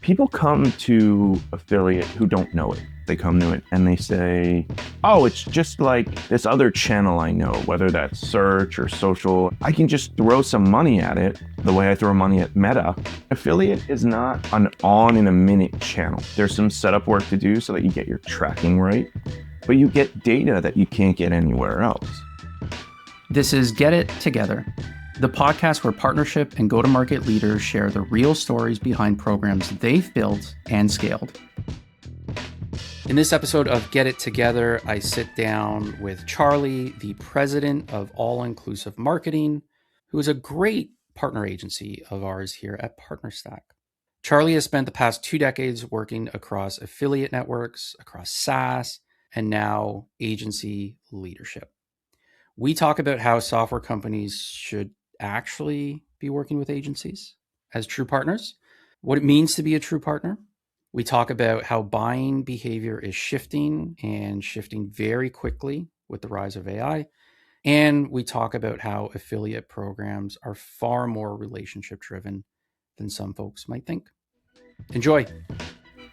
People come to affiliate who don't know it. They come to it and they say, oh, it's just like this other channel I know, whether that's search or social. I can just throw some money at it the way I throw money at Meta. Affiliate is not an on in a minute channel. There's some setup work to do so that you get your tracking right, but you get data that you can't get anywhere else. This is Get It Together, the podcast where partnership and go-to-market leaders share the real stories behind programs they've built and scaled. In this episode of Get It Together, I sit down with Charlie, the president of All Inclusive Marketing, who is a great partner agency of ours here at PartnerStack. Charlie has spent the past 2 decades working across affiliate networks, across SaaS, and now agency leadership. We talk about how software companies should actually be working with agencies as true partners, what it means to be a true partner. We talk about how buying behavior is shifting and shifting very quickly with the rise of AI. And we talk about how affiliate programs are far more relationship driven than some folks might think. Enjoy.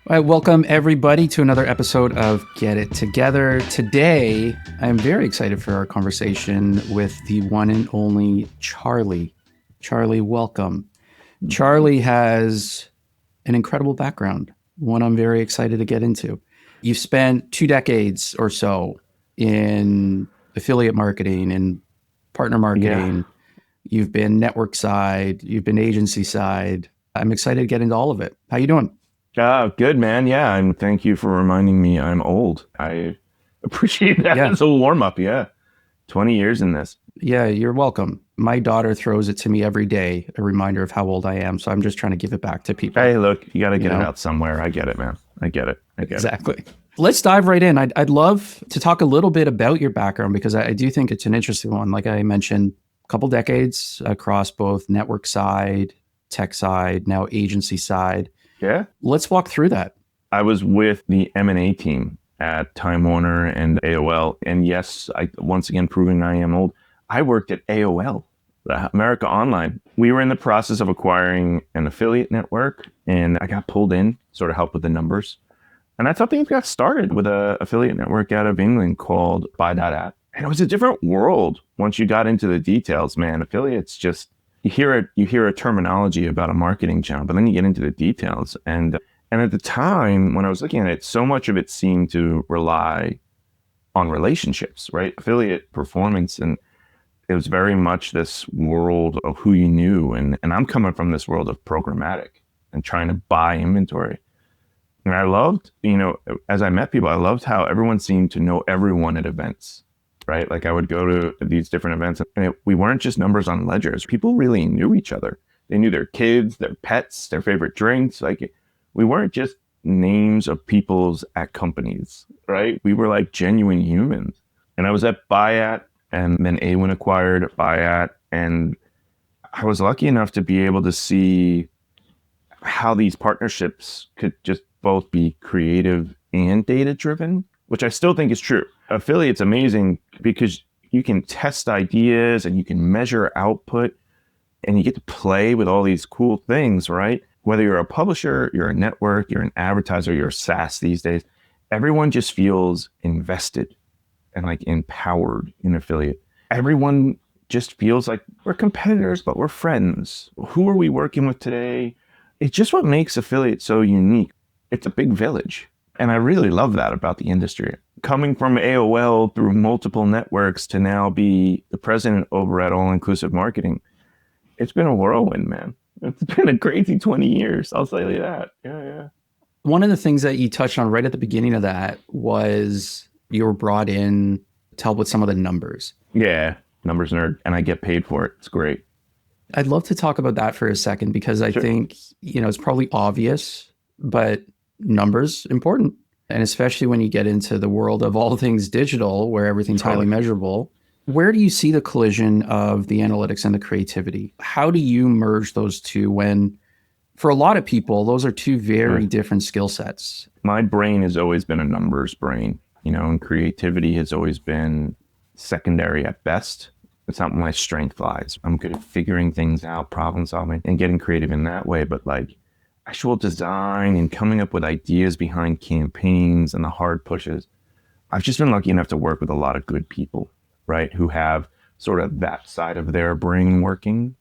All right, welcome everybody to another episode of Get It Together. Today, I'm very excited for our conversation with the one and only Charlie. Charlie, welcome. Charlie has an incredible background, one I'm very excited to get into. You've spent 2 decades or so in affiliate marketing and partner marketing. Yeah. You've been network side, you've been agency side. I'm excited to get into all of it. How you doing? Good, man. Yeah, and thank you for reminding me I'm old. I appreciate that as a warm-up. Yeah, 20 years in this. Yeah, you're welcome. My daughter throws it to me every day, a reminder of how old I am. So I'm just trying to give it back to people. Hey, look, you got to get it out somewhere. I get it, man. I get it. Exactly. Let's dive right in. I'd love to talk a little bit about your background because I do think it's an interesting one. Like I mentioned, a couple decades across both network side, tech side, now agency side. Yeah. Let's walk through that. I was with the M&A team at Time Warner and AOL. And yes, once again, proving I am old, I worked at AOL, America Online. We were in the process of acquiring an affiliate network and I got pulled in, sort of help with the numbers. And that's how things got started with an affiliate network out of England called Buy.app. And it was a different world once you got into the details, man. Affiliates just, you hear a terminology about a marketing channel, but then you get into the details. And at the time when I was looking at it, so much of it seemed to rely on relationships, right? Affiliate performance. And it was very much this world of who you knew. And I'm coming from this world of programmatic and trying to buy inventory. And I loved, as I met people, I loved how everyone seemed to know everyone at events. Right? Like I would go to these different events and we weren't just numbers on ledgers. People really knew each other. They knew their kids, their pets, their favorite drinks. Like we weren't just names of people's at companies, right? We were like genuine humans. And I was at Buy.at and then Awin acquired Buy.at. And I was lucky enough to be able to see how these partnerships could just both be creative and data driven, which I still think is true. Affiliate's amazing because you can test ideas and you can measure output and you get to play with all these cool things, right? Whether you're a publisher, you're a network, you're an advertiser, you're a SaaS these days, everyone just feels invested and like empowered in affiliate. Everyone just feels like we're competitors, but we're friends. Who are we working with today? It's just what makes affiliate so unique. It's a big village. And I really love that about the industry. Coming from AOL through multiple networks to now be the president over at All Inclusive Marketing, it's been a whirlwind, man. It's been a crazy 20 years. I'll tell you that. Yeah. One of the things that you touched on right at the beginning of that was you were brought in to help with some of the numbers. Yeah, numbers nerd, and I get paid for it. It's great. I'd love to talk about that for a second because I think, it's probably obvious, but numbers important. And especially when you get into the world of all things digital, where everything's highly measurable, where do you see the collision of the analytics and the creativity? How do you merge those two when, for a lot of people, those are two very different skill sets? My brain has always been a numbers brain, and creativity has always been secondary at best. It's not where my strength lies. I'm good at figuring things out, problem solving, and getting creative in that way. But actual design and coming up with ideas behind campaigns and the hard pushes, I've just been lucky enough to work with a lot of good people, right? Who have sort of that side of their brain working.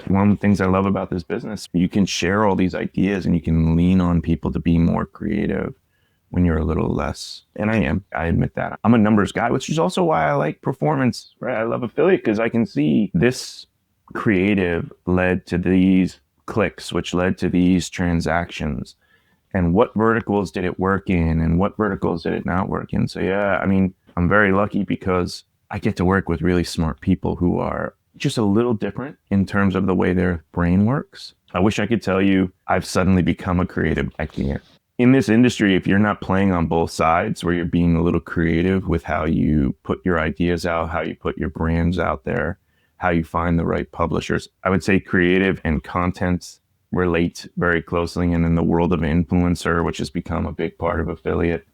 One of the things I love about this business, you can share all these ideas and you can lean on people to be more creative when you're a little less. And I am, I admit that. I'm a numbers guy, which is also why I like performance, right? I love affiliate because I can see this creative led to these clicks, which led to these transactions. And what verticals did it work in and what verticals did it not work in? So, yeah, I mean, I'm very lucky because I get to work with really smart people who are just a little different in terms of the way their brain works. I wish I could tell you I've suddenly become a creative. I can't. In this industry, if you're not playing on both sides, where you're being a little creative with how you put your ideas out, how you put your brands out there, how you find the right publishers, I would say creative and content relate very closely. And in the world of influencer, which has become a big part of affiliate,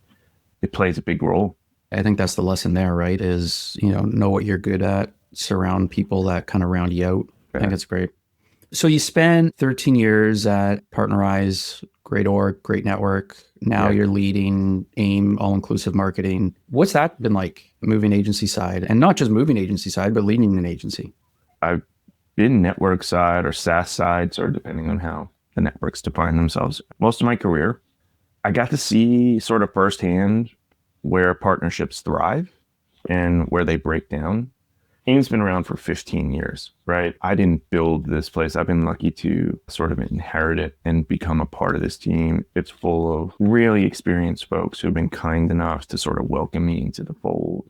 it plays a big role. I think that's the lesson there, right? Is, know what you're good at, surround people that kind of round you out. I think that's great. So you spent 13 years at Partnerize, great org, great network. Now you're leading AIM, all-inclusive marketing. What's that been like, moving agency side? And not just moving agency side, but leading an agency. I've been network side or SaaS side, sort of depending on how the networks define themselves. Most of my career, I got to see sort of firsthand where partnerships thrive and where they break down. AIM's been around for 15 years, right? I didn't build this place. I've been lucky to sort of inherit it and become a part of this team. It's full of really experienced folks who have been kind enough to sort of welcome me into the fold.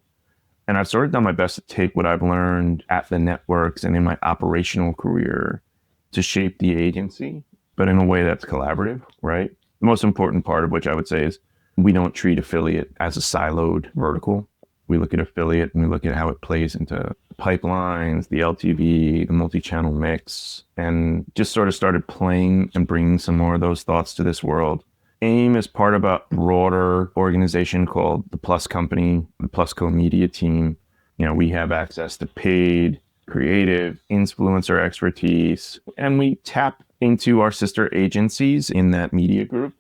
And I've sort of done my best to take what I've learned at the networks and in my operational career to shape the agency, but in a way that's collaborative, right? The most important part of which I would say is we don't treat affiliate as a siloed vertical. We look at affiliate and we look at how it plays into pipelines, the LTV, the multi-channel mix, and just sort of started playing and bringing some more of those thoughts to this world. AIM is part of a broader organization called the Plus Company, the Plus Co Media team. We have access to paid, creative, influencer expertise, and we tap into our sister agencies in that media group.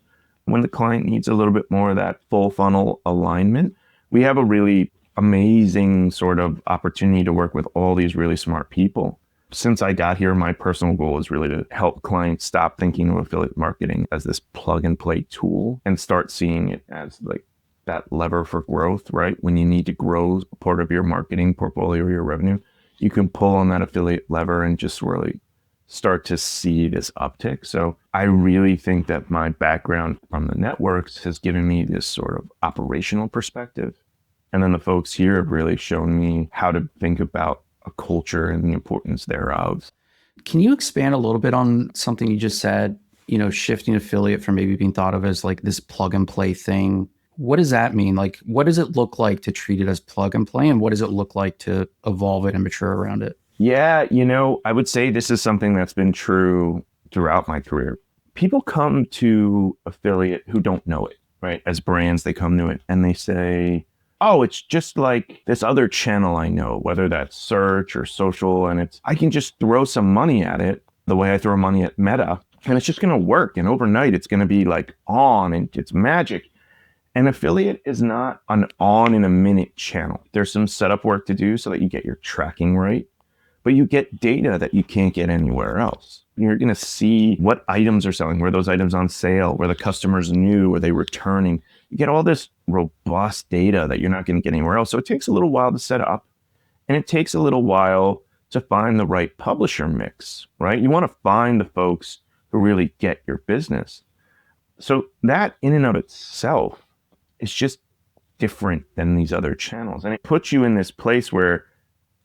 When the client needs a little bit more of that full funnel alignment, we have a really amazing sort of opportunity to work with all these really smart people. Since I got here, my personal goal is really to help clients stop thinking of affiliate marketing as this plug and play tool and start seeing it as like that lever for growth, right? When you need to grow part of your marketing portfolio or your revenue, you can pull on that affiliate lever and just really start to see this uptick. So I really think that my background from the networks has given me this sort of operational perspective. And then the folks here have really shown me how to think about a culture and the importance thereof. Can you expand a little bit on something you just said, shifting affiliate from maybe being thought of as like this plug and play thing? What does that mean? Like, what does it look like to treat it as plug and play? And what does it look like to evolve it and mature around it? Yeah, I would say this is something that's been true throughout my career. People come to affiliate who don't know it, right? As brands, they come to it and they say, oh, it's just like this other channel I know, whether that's search or social, and I can just throw some money at it the way I throw money at Meta, and it's just going to work. And overnight, it's going to be like on and it's magic. An affiliate is not an on in a minute channel. There's some setup work to do so that you get your tracking right, but you get data that you can't get anywhere else. You're going to see what items are selling, where those items on sale, where the customer's new, are they returning. You get all this robust data that you're not going to get anywhere else. So it takes a little while to set up, and it takes a little while to find the right publisher mix, right? You want to find the folks who really get your business. So that in and of itself is just different than these other channels. And it puts you in this place where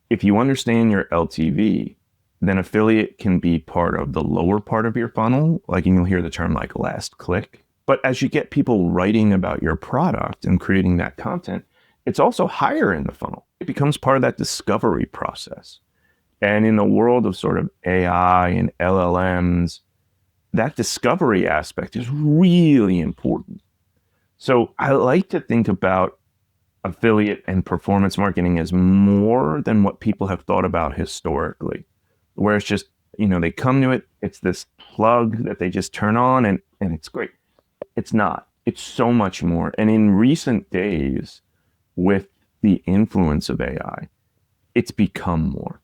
if you understand your LTV, then affiliate can be part of the lower part of your funnel. Like, you'll hear the term like last click. But as you get people writing about your product and creating that content, it's also higher in the funnel. It becomes part of that discovery process. And in the world of sort of AI and LLMs, that discovery aspect is really important. So I like to think about affiliate and performance marketing as more than what people have thought about historically, where it's just They come to it, it's this plug that they just turn on and it's great. It's not. It's so much more. And in recent days, with the influence of AI, it's become more.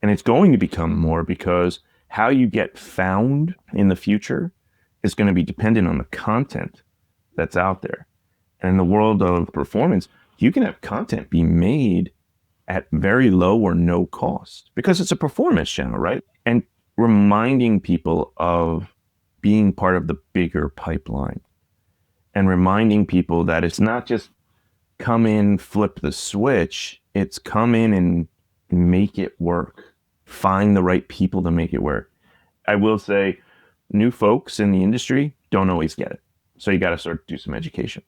And it's going to become more because how you get found in the future is going to be dependent on the content that's out there. And in the world of performance, you can have content be made at very low or no cost because it's a performance channel, right? And reminding people of being part of the bigger pipeline and reminding people that it's not just come in, flip the switch, it's come in and make it work. Find the right people to make it work. I will say, new folks in the industry don't always get it. So you got to sort of do some education.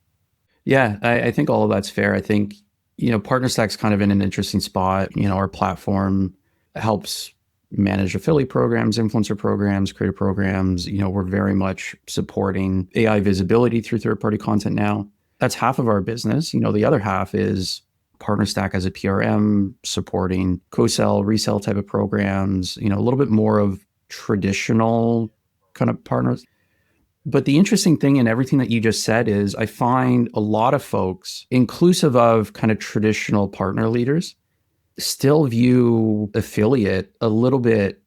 Yeah, I think all of that's fair. I think, PartnerStack's kind of in an interesting spot. Our platform helps manage affiliate programs, influencer programs, creator programs. We're very much supporting AI visibility through third-party content now. That's half of our business. The other half is PartnerStack as a PRM supporting co-sell, resell type of programs, a little bit more of traditional kind of partners. But the interesting thing in everything that you just said is I find a lot of folks, inclusive of kind of traditional partner leaders, still view affiliate a little bit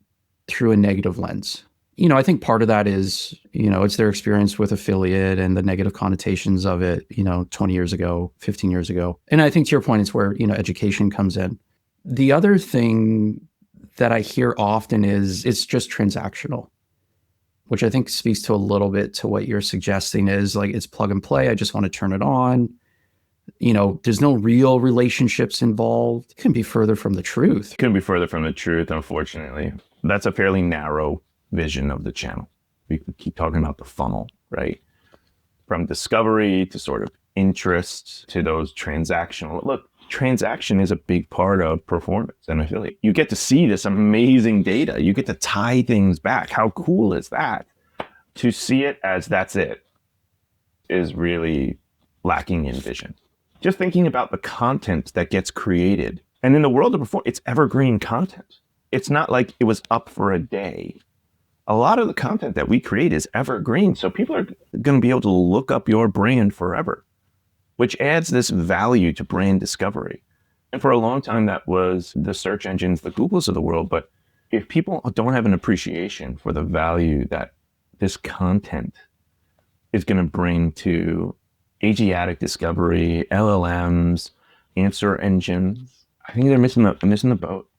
through a negative lens. I think part of that is, it's their experience with affiliate and the negative connotations of it, 20 years ago, 15 years ago. And I think to your point, it's where, education comes in. The other thing that I hear often is it's just transactional, which I think speaks to a little bit to what you're suggesting is like, it's plug and play. I just want to turn it on. There's no real relationships involved. It couldn't be further from the truth. Couldn't be further from the truth, unfortunately. That's a fairly narrow vision of the channel. We keep talking about the funnel, right? From discovery to sort of interest to those transactional. Look, transaction is a big part of performance and affiliate. You get to see this amazing data. You get to tie things back. How cool is that? To see it as that's it is really lacking in vision. Just thinking about the content that gets created. And in the world of performance, it's evergreen content. It's not like it was up for a day. A lot of the content that we create is evergreen. So people are going to be able to look up your brand forever, which adds this value to brand discovery. And for a long time, that was the search engines, the Googles of the world. But if people don't have an appreciation for the value that this content is going to bring to Asiatic discovery, LLMs, answer engines, I think they're missing the boat.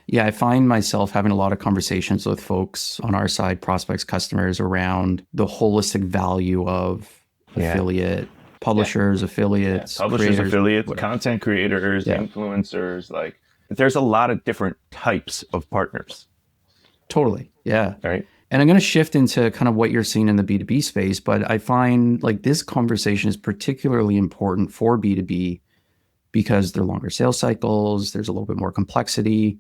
Yeah, I find myself having a lot of conversations with folks on our side, prospects, customers, around the holistic value of affiliate, publishers, affiliates, publishers, creators, affiliates, whatever. content creators, influencers. Like, there's a lot of different types of partners. Totally. Yeah. Right. And I'm going to shift into kind of what you're seeing in the B2B space, but I find like this conversation is particularly important for B2B because they're longer sales cycles. There's a little bit more complexity.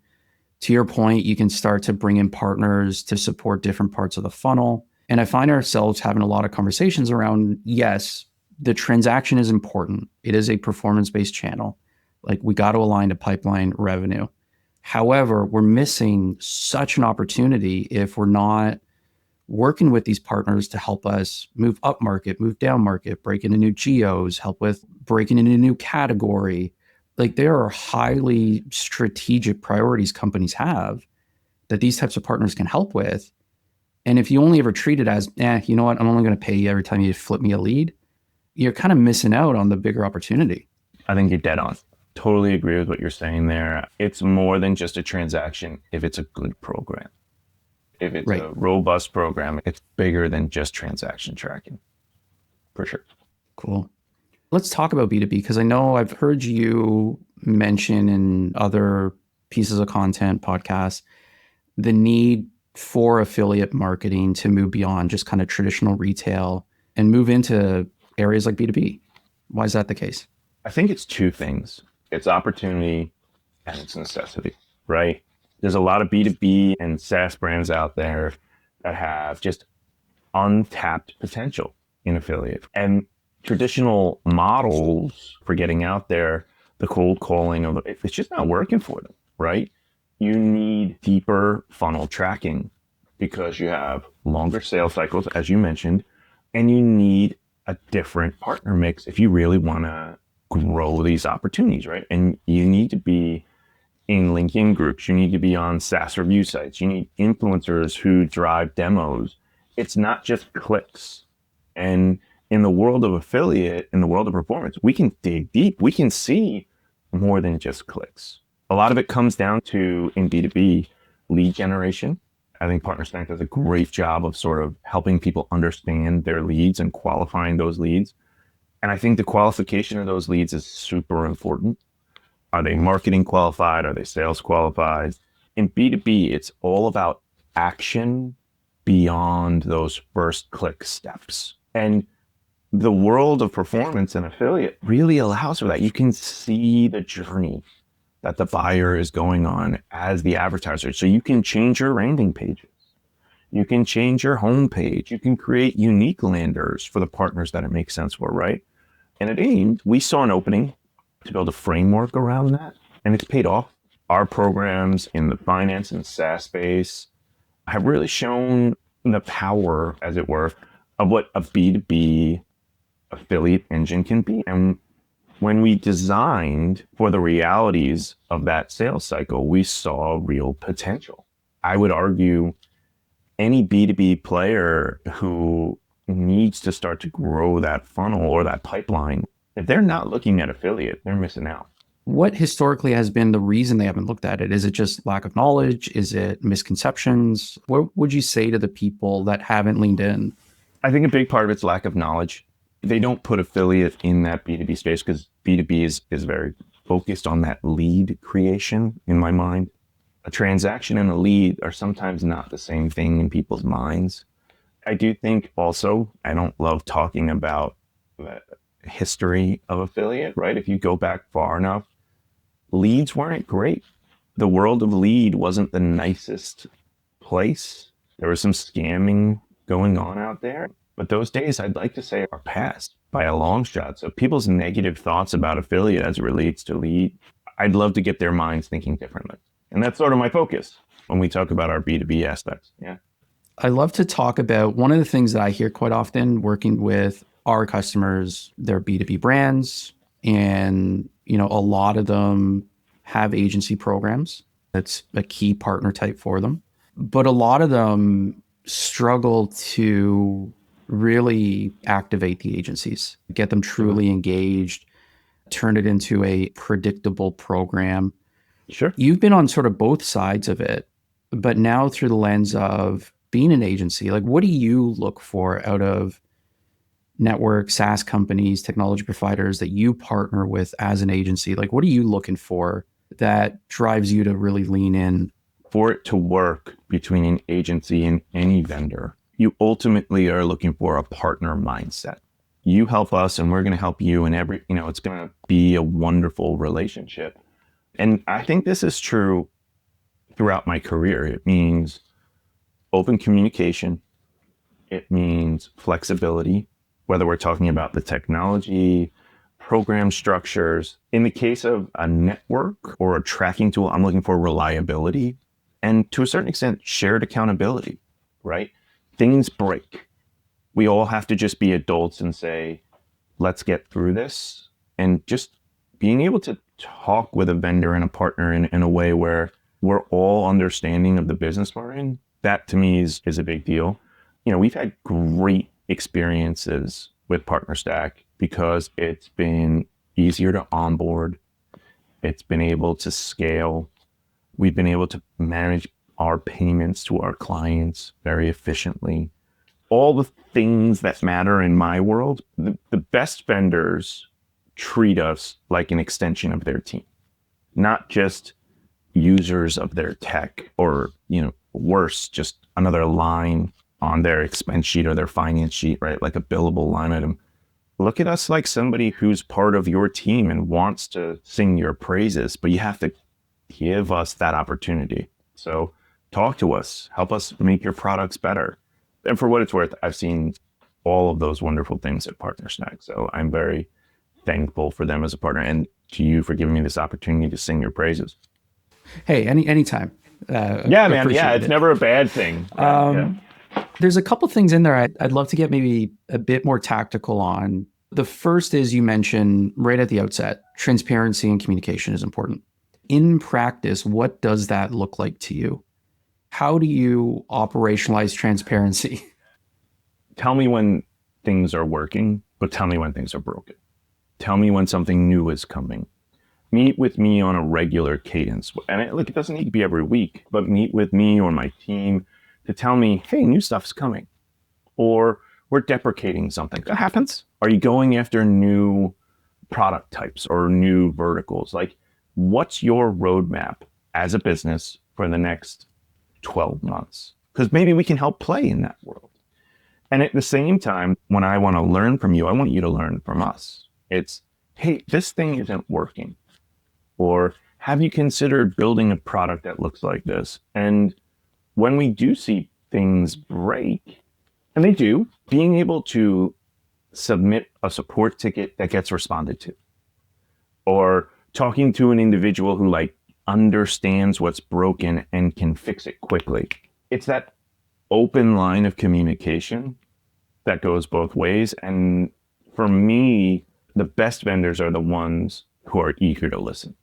To your point, you can start to bring in partners to support different parts of the funnel. And I find ourselves having a lot of conversations around, yes, the transaction is important. It is a performance-based channel. Like, we got to align to pipeline revenue. However, we're missing such an opportunity if we're not working with these partners to help us move up market, move down market, break into new geos, help with breaking into a new category. Like, there are highly strategic priorities companies have that these types of partners can help with. And if you only ever treat it as, you know what, I'm only going to pay you every time you flip me a lead, you're kind of missing out on the bigger opportunity. I think you're dead on. Totally agree with what you're saying there. It's more than just a transaction if it's a good program. If it's a robust program, it's bigger than just transaction tracking, for sure. Cool. Let's talk about B2B, because I know I've heard you mention in other pieces of content, podcasts, the need for affiliate marketing to move beyond just kind of traditional retail and move into areas like B2B. Why is that the case? I think it's two things. It's opportunity and it's necessity, right? There's a lot of B2B and SaaS brands out there that have just untapped potential in affiliate. And traditional models for getting out there, the cold calling of it's just not working for them, right? You need deeper funnel tracking because you have longer sales cycles, as you mentioned, and you need a different partner mix if you really want to grow these opportunities, right? And you need to be in LinkedIn groups. You need to be on SaaS review sites. You need influencers who drive demos. It's not just clicks. And in the world of affiliate, in the world of performance, we can dig deep. We can see more than just clicks. A lot of it comes down to, in B2B, lead generation. I think PartnerStack does a great job of sort of helping people understand their leads and qualifying those leads. And I think the qualification of those leads is super important. Are they marketing qualified? Are they sales qualified? In B2B, it's all about action beyond those first click steps. And the world of performance and affiliate really allows for that. You can see the journey that the buyer is going on as the advertiser. So you can change your landing pages. You can change your homepage. You can create unique landers for the partners that it makes sense for, right? And at AIM, we saw an opening to build a framework around that, and it's paid off. Our programs in the finance and SaaS space have really shown the power, as it were, of what a B2B affiliate engine can be. And when we designed for the realities of that sales cycle, we saw real potential. I would argue any B2B player who needs to start to grow that funnel or that pipeline, if they're not looking at affiliate, they're missing out. What historically has been the reason they haven't looked at it? Is it just lack of knowledge? Is it misconceptions? What would you say to the people that haven't leaned in? I think a big part of it's lack of knowledge. They don't put affiliate in that B2B space because B2B is very focused on that lead creation in my mind. A transaction and a lead are sometimes not the same thing in people's minds. I do think also, I don't love talking about the history of affiliate, right? If you go back far enough, leads weren't great. The world of lead wasn't the nicest place. There was some scamming going on out there. But those days, I'd like to say, are past by a long shot. So people's negative thoughts about affiliate as it relates to lead, I'd love to get their minds thinking differently. And that's sort of my focus when we talk about our B2B aspects. Yeah. I love to talk about one of the things that I hear quite often working with our customers, their B2B brands, and a lot of them have agency programs. That's a key partner type for them. But a lot of them struggle to really activate the agencies, get them truly engaged, turn it into a predictable program. Sure. You've been on sort of both sides of it, but now through the lens of being an agency, like what do you look for out of network SaaS companies, technology providers that you partner with as an agency? Like what are you looking for that drives you to really lean in? For it to work between an agency and any vendor, you ultimately are looking for a partner mindset. You help us and we're going to help you, and it's going to be a wonderful relationship. And I think this is true throughout my career. It means open communication. It means flexibility, whether we're talking about the technology, program structures. In the case of a network or a tracking tool, I'm looking for reliability and to a certain extent, shared accountability, right? Things break. We all have to just be adults and say, let's get through this. And just being able to talk with a vendor and a partner in a way where we're all understanding of the business we're in, that to me is a big deal. We've had great experiences with PartnerStack because it's been easier to onboard. It's been able to scale. We've been able to manage our payments to our clients very efficiently. All the things that matter in my world, the best vendors treat us like an extension of their team, not just users of their tech or, worse, just another line on their expense sheet or their finance sheet, right? Like a billable line item. Look at us like somebody who's part of your team and wants to sing your praises, but you have to give us that opportunity. So talk to us, help us make your products better. And for what it's worth, I've seen all of those wonderful things at PartnerStack. So I'm very thankful for them as a partner and to you for giving me this opportunity to sing your praises. Hey, anytime. Yeah, man. Yeah, Appreciate it's it. never a bad thing. Right. Yeah. Um, there's a couple things in there I'd love to get maybe a bit more tactical on. The first is you mentioned right at the outset, transparency and communication is important. In practice, what does that look like to you? How do you operationalize transparency? Tell me when things are working, but tell me when things are broken. Tell me when something new is coming. Meet with me on a regular cadence. And it doesn't need to be every week, but meet with me or my team to tell me, hey, new stuff's coming. Or we're deprecating something. That happens. Are you going after new product types or new verticals? Like, what's your roadmap as a business for the next 12 months? Because maybe we can help play in that world. And at the same time, when I want to learn from you, I want you to learn from us. It's, hey, this thing isn't working. Or have you considered building a product that looks like this? And when we do see things break, and they do, being able to submit a support ticket that gets responded to, or talking to an individual who like understands what's broken and can fix it quickly. It's that open line of communication that goes both ways. And for me, the best vendors are the ones who are eager to listen.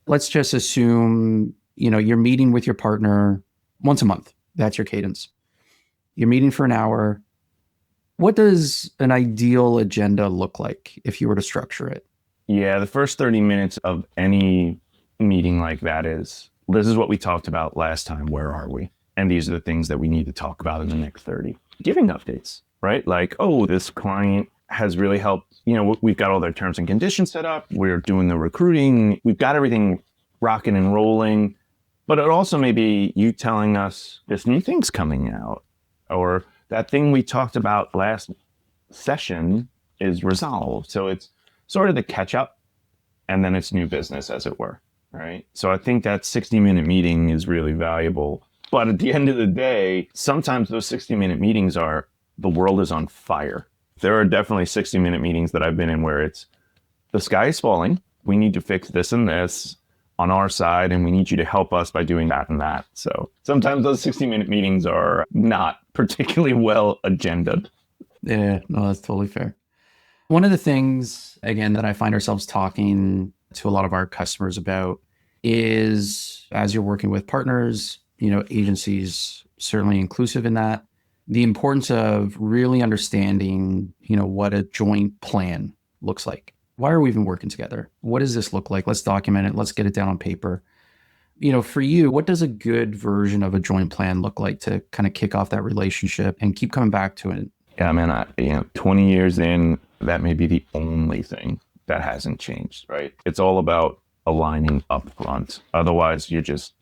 Let's just assume, you're meeting with your partner once a month. That's your cadence. You're meeting for an hour. What does an ideal agenda look like if you were to structure it? Yeah, the first 30 minutes of any meeting like that is this is what we talked about last time. Where are we? And these are the things that we need to talk about in the next 30. Giving updates, right? Like, oh, this client has really helped. We've got all their terms and conditions set up. We're doing the recruiting. We've got everything rocking and rolling. But it also may be you telling us this new thing's coming out, or that thing we talked about last session is resolved. So it's sort of the catch up, and then it's new business, as it were. Right. So I think that 60-minute meeting is really valuable. But at the end of the day, sometimes those 60-minute meetings are the world is on fire. There are definitely 60-minute meetings that I've been in where it's the sky is falling. We need to fix this and this on our side, and we need you to help us by doing that and that. So sometimes those 60-minute meetings are not particularly well agended. Yeah, no, that's totally fair. One of the things, again, that I find ourselves talking to a lot of our customers about is as you're working with partners, agencies, certainly inclusive in that, the importance of really understanding, what a joint plan looks like. Why are we even working together? What does this look like? Let's document it. Let's get it down on paper. For you, what does a good version of a joint plan look like to kind of kick off that relationship and keep coming back to it? Yeah, man, 20 years in, that may be the only thing that hasn't changed, right? It's all about aligning up front. Otherwise, you're just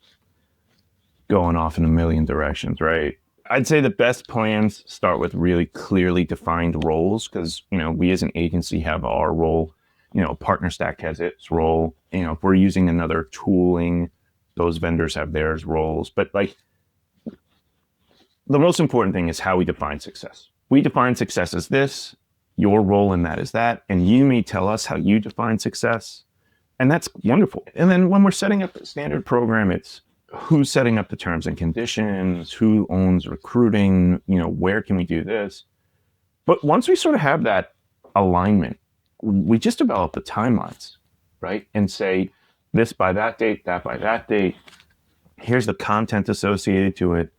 going off in a million directions, right? I'd say the best plans start with really clearly defined roles because, we as an agency have our role. Partner Stack has its role. If we're using another tooling, those vendors have theirs roles. But like the most important thing is how we define success. We define success as this, your role in that is that, and you may tell us how you define success. And that's wonderful. And then when we're setting up the standard program, it's who's setting up the terms and conditions, who owns recruiting, where can we do this? But once we sort of have that alignment, we just develop the timelines, right? And say this by that date, that by that date. Here's the content associated to it.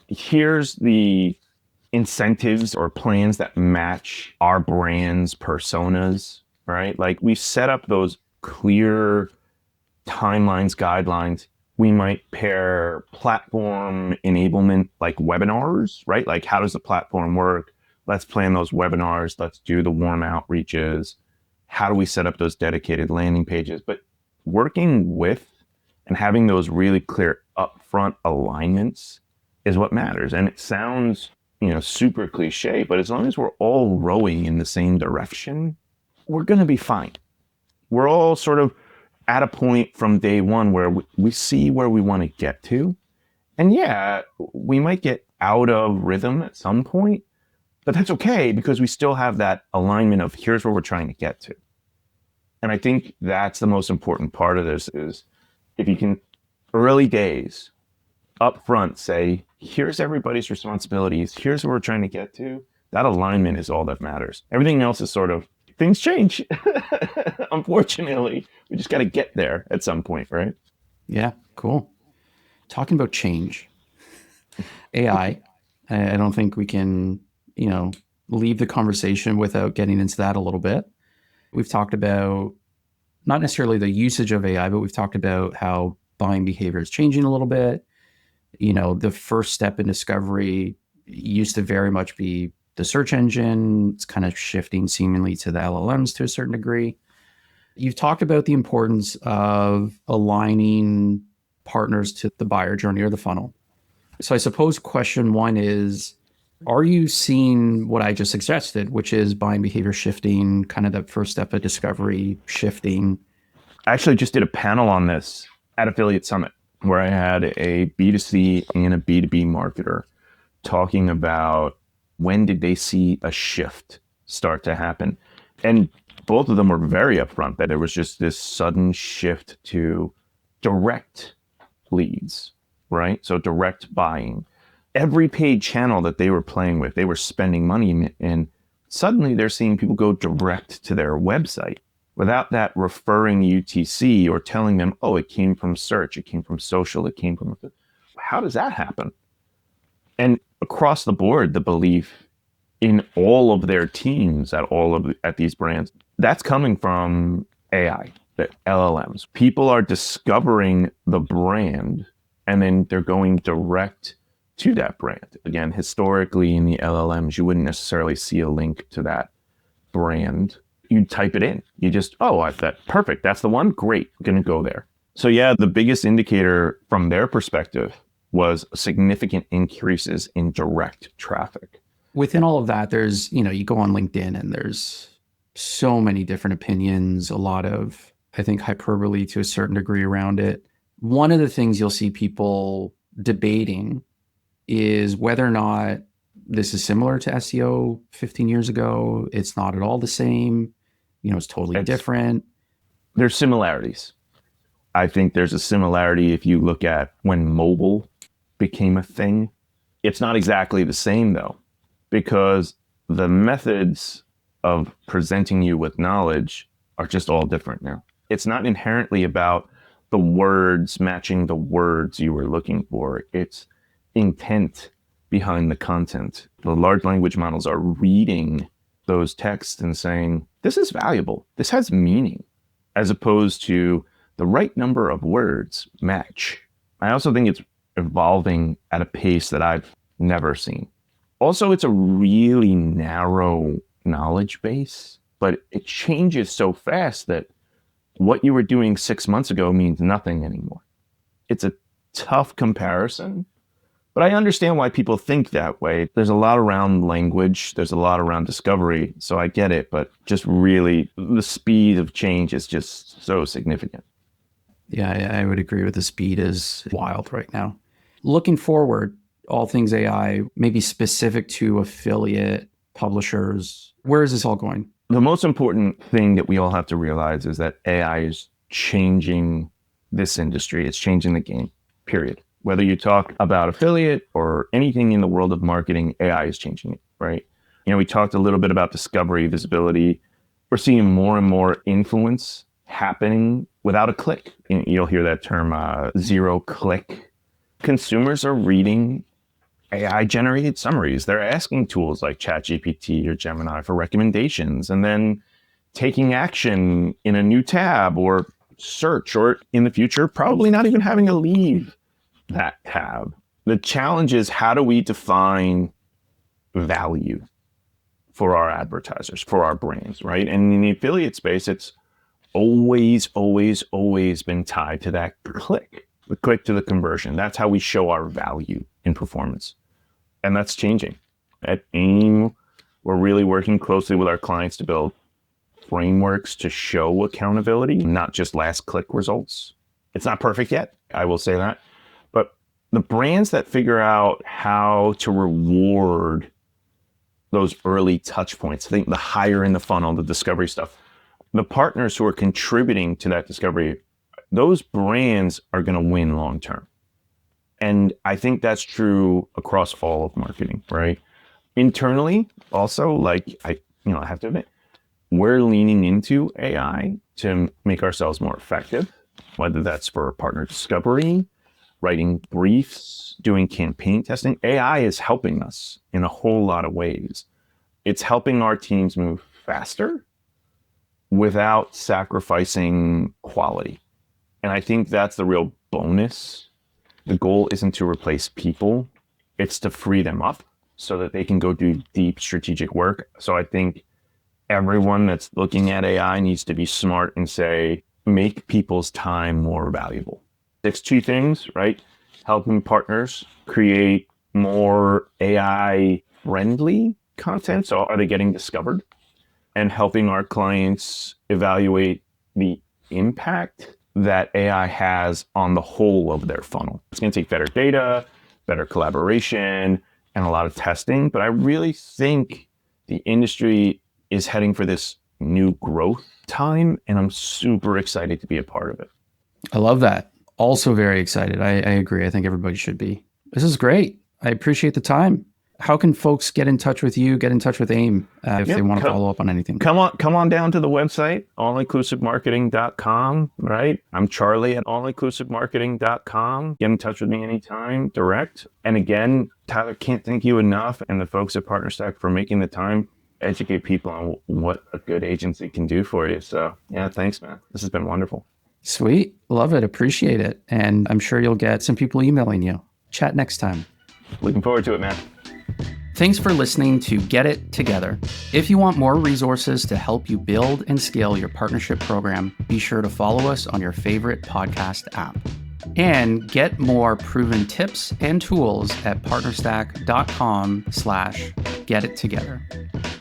Here's the incentives or plans that match our brand's personas, right? Like we set up those clear timelines, guidelines. We might pair platform enablement like webinars, right? Like how does the platform work? Let's plan those webinars. Let's do the warm outreaches. How do we set up those dedicated landing pages? But working with and having those really clear upfront alignments is what matters. And it sounds, super cliche, but as long as we're all rowing in the same direction, we're going to be fine. We're all sort of at a point from day one where we see where we want to get to. And yeah, we might get out of rhythm at some point, but that's okay because we still have that alignment of here's where we're trying to get to. And I think that's the most important part of this is if you can early days, up front say, here's everybody's responsibilities, here's where we're trying to get to, that alignment is all that matters. Everything else is sort of, things change. Unfortunately, we just got to get there at some point, right? Yeah, cool. Talking about change, AI, I don't think we can, leave the conversation without getting into that a little bit. We've talked about not necessarily the usage of AI, but we've talked about how buying behavior is changing a little bit. The first step in discovery used to very much be the search engine. It's kind of shifting seemingly to the LLMs to a certain degree. You've talked about the importance of aligning partners to the buyer journey or the funnel. So I suppose question one is, are you seeing what I just suggested, which is buying behavior shifting, kind of that first step of discovery shifting? I actually just did a panel on this at Affiliate Summit where I had a B2C and a B2B marketer talking about when did they see a shift start to happen. And both of them were very upfront that there was just this sudden shift to direct leads, right? So direct buying. Every paid channel that they were playing with, they were spending money in, and suddenly they're seeing people go direct to their website without that referring UTC or telling them, oh, it came from search, it came from social, it came from... How does that happen? And across the board, the belief in all of their teams at these brands, that's coming from AI, the LLMs. People are discovering the brand and then they're going direct to that brand. Again, historically in the LLMs, you wouldn't necessarily see a link to that brand. You type it in. You just, perfect. That's the one. Great. I'm going to go there. So yeah, the biggest indicator from their perspective was significant increases in direct traffic. Within all of that, there's, you go on LinkedIn and there's so many different opinions, a lot of, I think, hyperbole to a certain degree around it. One of the things you'll see people debating is whether or not this is similar to SEO 15 years ago. It's not at all the same. It's totally different. There's similarities. I think there's a similarity if you look at when mobile became a thing. It's not exactly the same though, because the methods of presenting you with knowledge are just all different now. It's not inherently about the words matching the words you were looking for. It's intent behind the content. The large language models are reading those texts and saying, this is valuable, this has meaning, as opposed to the right number of words match. I also think it's evolving at a pace that I've never seen. Also, it's a really narrow knowledge base, but it changes so fast that what you were doing 6 months ago means nothing anymore. It's a tough comparison, but I understand why people think that way. There's a lot around language, there's a lot around discovery, so I get it, but just really the speed of change is just so significant. Yeah, I would agree with the speed is wild right now. Looking forward, all things AI, maybe specific to affiliate publishers, where is this all going? The most important thing that we all have to realize is that AI is changing this industry. It's changing the game, period. Whether you talk about affiliate or anything in the world of marketing, AI is changing it, right? We talked a little bit about discovery, visibility. We're seeing more and more influence happening without a click. You'll hear that term, zero click. Consumers are reading AI generated summaries. They're asking tools like ChatGPT or Gemini for recommendations and then taking action in a new tab or search, or in the future, probably not even having to leave that tab. The challenge is, how do we define value for our advertisers, for our brands, right? And in the affiliate space, it's always been tied to that click, the click to the conversion. That's how we show our value in performance. And that's changing. At AIM, we're really working closely with our clients to build frameworks to show accountability, not just last click results. It's not perfect yet, I will say that. But the brands that figure out how to reward those early touch points, I think the higher in the funnel, the discovery stuff, the partners who are contributing to that discovery, those brands are going to win long term. And I think that's true across all of marketing, right? Internally, also, like I have to admit, we're leaning into AI to make ourselves more effective, whether that's for partner discovery, writing briefs, doing campaign testing. AI is helping us in a whole lot of ways. It's helping our teams move faster without sacrificing quality. And I think that's the real bonus. The goal isn't to replace people, it's to free them up so that they can go do deep strategic work. So I think everyone that's looking at AI needs to be smart and say, make people's time more valuable. It's two things, right? Helping partners create more AI friendly content. So are they getting discovered? And helping our clients evaluate the impact that AI has on the whole of their funnel. It's going to take better data, better collaboration, and a lot of testing. But I really think the industry is heading for this new growth time, and I'm super excited to be a part of it. I love that. Also very excited. I agree. I think everybody should be. This is great. I appreciate the time. How can folks get in touch with you, get in touch with AIM if they want to follow up on anything? Come on down to the website, allinclusivemarketing.com, right? I'm Charlie at allinclusivemarketing.com. Get in touch with me anytime, direct. And again, Tyler, can't thank you enough and the folks at PartnerStack for making the time educate people on what a good agency can do for you. So yeah, thanks, man. This has been wonderful. Sweet. Love it. Appreciate it. And I'm sure you'll get some people emailing you. Chat next time. Looking forward to it, man. Thanks for listening to Get It Together. If you want more resources to help you build and scale your partnership program, be sure to follow us on your favorite podcast app. And get more proven tips and tools at partnerstack.com/getittogether.